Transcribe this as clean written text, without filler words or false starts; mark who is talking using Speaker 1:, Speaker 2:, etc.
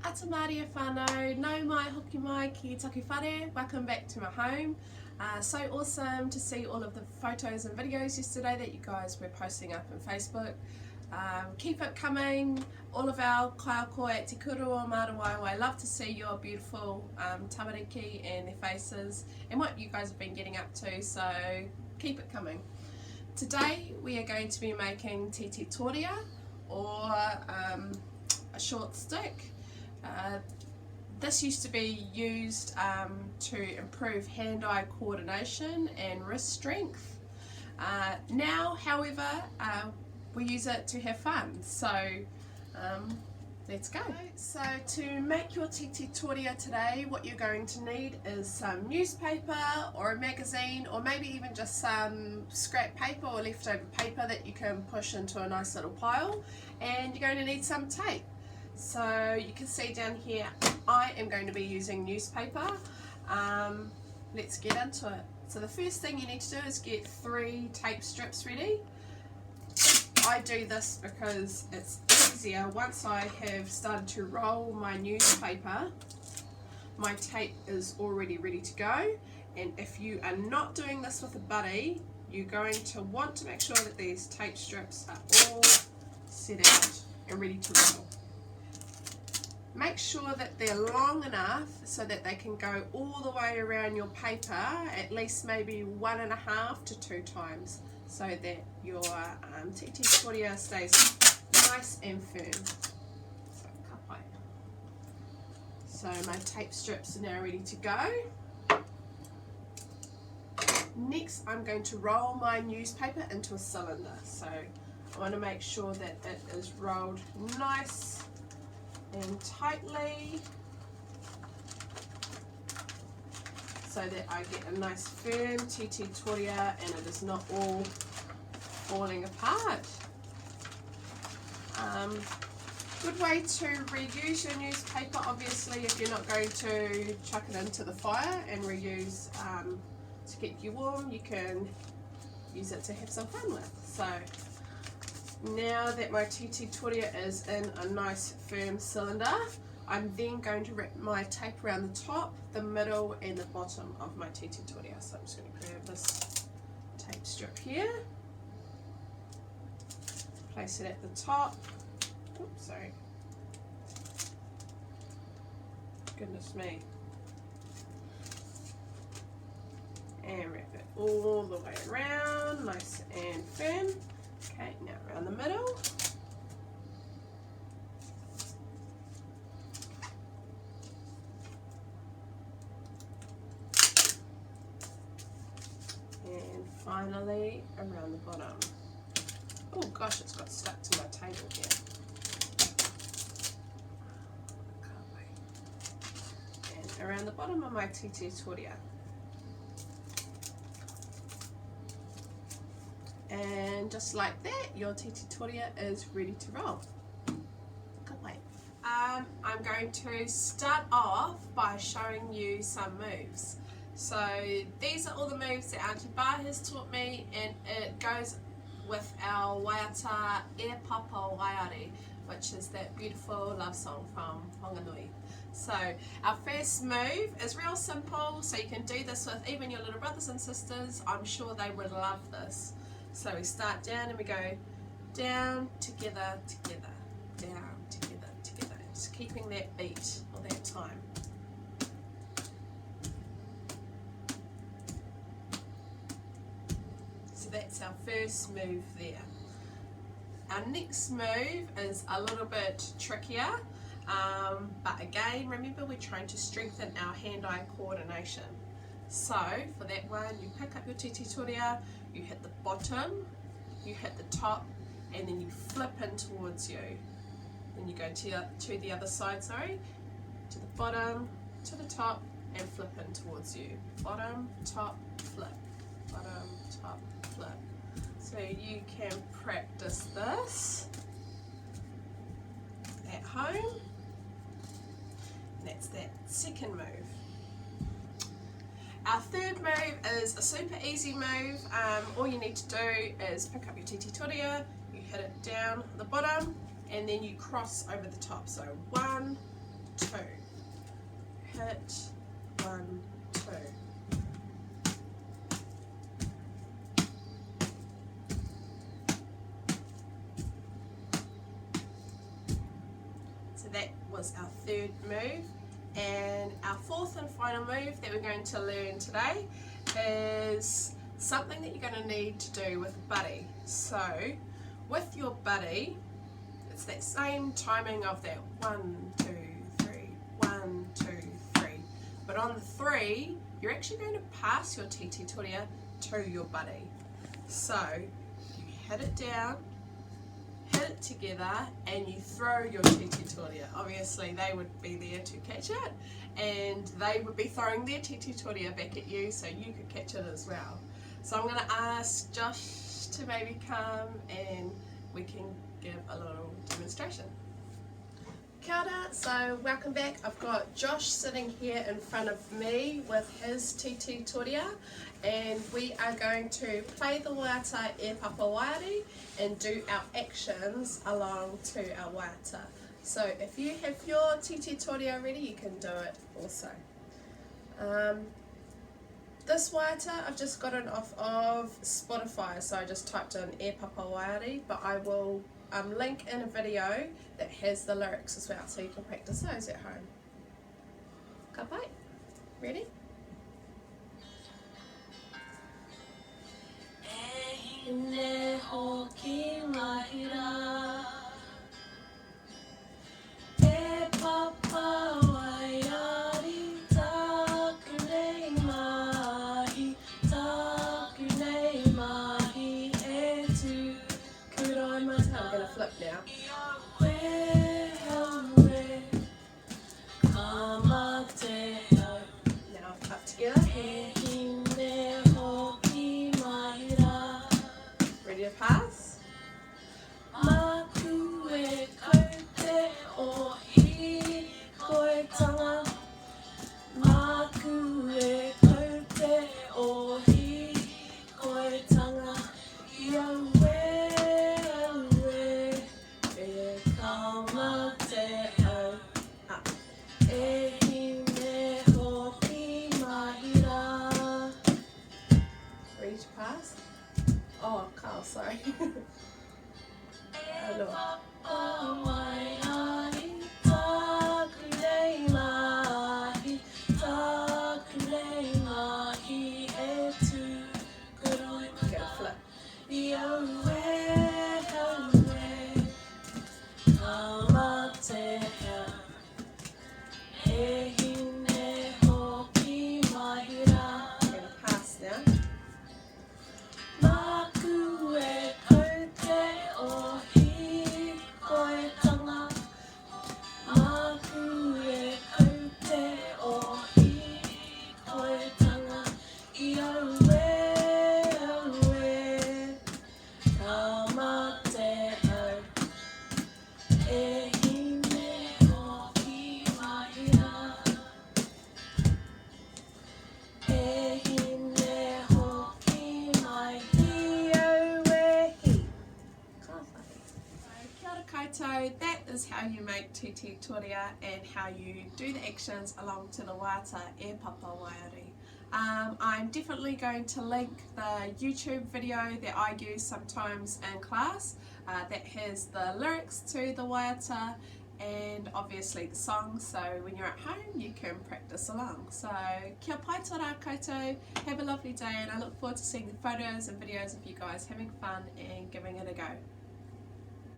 Speaker 1: Ata Māori e whānau, nau mai hoki mai ki taku whare, welcome back to my home. So awesome to see all of the photos and videos yesterday that you guys were posting up on Facebook. Keep it coming, all of our kaiako at Te Kurua Mārawaiwai, love to see your beautiful tamariki and their faces and what you guys have been getting up to, so keep it coming. Today we are going to be making Tītī Torea, or a short stick. This used to be used to improve hand-eye coordination and wrist strength. Now, however, we use it to have fun, so let's go. So to make your Tītī Torea today, what you're going to need is some newspaper or a magazine, or maybe even just some scrap paper or leftover paper that you can push into a nice little pile, and you're going to need some tape. So you can see down here I am going to be using newspaper. Let's get into it. So the first thing you need to do is get 3 tape strips ready. I do this because it's easier once I have started to roll my newspaper. My tape is already ready to go, and if you are not doing this with a buddy, you're going to want to make sure that these tape strips are all set out and ready to roll. Make sure that they're long enough so that they can go all the way around your paper, at least maybe 1.5 to 2 times, so that your Tītī Torea stays nice and firm. So my tape strips are now ready to go. Next I'm going to roll my newspaper into a cylinder. So I want to make sure that it is rolled nice and tightly, so that I get a nice firm Tītī Torea and it is not all falling apart. Good way to reuse your newspaper, obviously, if you're not going to chuck it into the fire and reuse to keep you warm, you can use it to have some fun with. So now that my Tītī Torea is in a nice firm cylinder, I'm then going to wrap my tape around the top, the middle and the bottom of my Tītī Torea. So I'm just going to grab this tape strip here, place it at the top. Oops, sorry. Goodness me. And wrap it all the way around, nice and firm. Okay, now around the middle. And finally around the bottom. Oh gosh, it's got stuck to my table here. Can't wait. And around the bottom of my Tītī Torea. And just like that, your Tītī Torea is ready to roll. Good way. I'm going to start off by showing you some moves. So these are all the moves that Auntie Bar has taught me, and it goes with our Waiata E Waiari, which is that beautiful love song from Honganui. So our first move is real simple, so you can do this with even your little brothers and sisters. I'm sure they would love this. So we start down and we go down, together, together, down, together, together. Just keeping that beat or that time. So that's our first move there. Our next move is a little bit trickier, but again, remember we're trying to strengthen our hand-eye coordination. So for that one, you pick up your Tītī Torea, you hit the bottom, you hit the top, and then you flip in towards you. Then you go to the other side, sorry, to the bottom, to the top, and flip in towards you. Bottom, top, flip. Bottom, top, flip. So you can practice this at home. And that's that second move. Our third move is a super easy move. All you need to do is pick up your Tītī Torea, you hit it down the bottom, and then you cross over the top. So 1, 2. Hit 1, 2. So that was our third move, and our fourth and final move that we're going to learn today is something that you're going to need to do with a buddy. So with your buddy, it's that same timing of that 1, 2, 3, 1, 2, 3. But on the 3, you're actually going to pass your Tītī Torea to your buddy. So you hit it down, hit it together, and you throw your Tītī Torea. Obviously they would be there to catch it, and they would be throwing their Tītī Torea back at you so you could catch it as well. So I'm going to ask Josh to maybe come and we can give a little demonstration. Kia ora, so welcome back. I've got Josh sitting here in front of me with his Tītī Torea, and we are going to play the Waiata E Waiari and do our actions along to our Waiata. So if you have your Tītī Torea ready, you can do it also. This Waiata I've just gotten off of Spotify, so I just typed in E Waiari, but I will link in a video that has the lyrics as well, so you can practice those at home. Ka pai. Ready? E hoki mahira, e papa waiari, taku nei mahi, taku nei mahi, e tu kurai mata. I'm going to flip now. Now up together. Ready to pass? Ready to pass? Oh, Carl, sorry. Oh, no. Get a flip. So that is how you make Tītī Torea and how you do the actions along to the Waiata E Waiari. I'm definitely going to link the YouTube video that I use sometimes in class that has the lyrics to the Waiata and obviously the song, so when you're at home you can practice along. So kia pai tō koutou, have a lovely day, and I look forward to seeing the photos and videos of you guys having fun and giving it a go.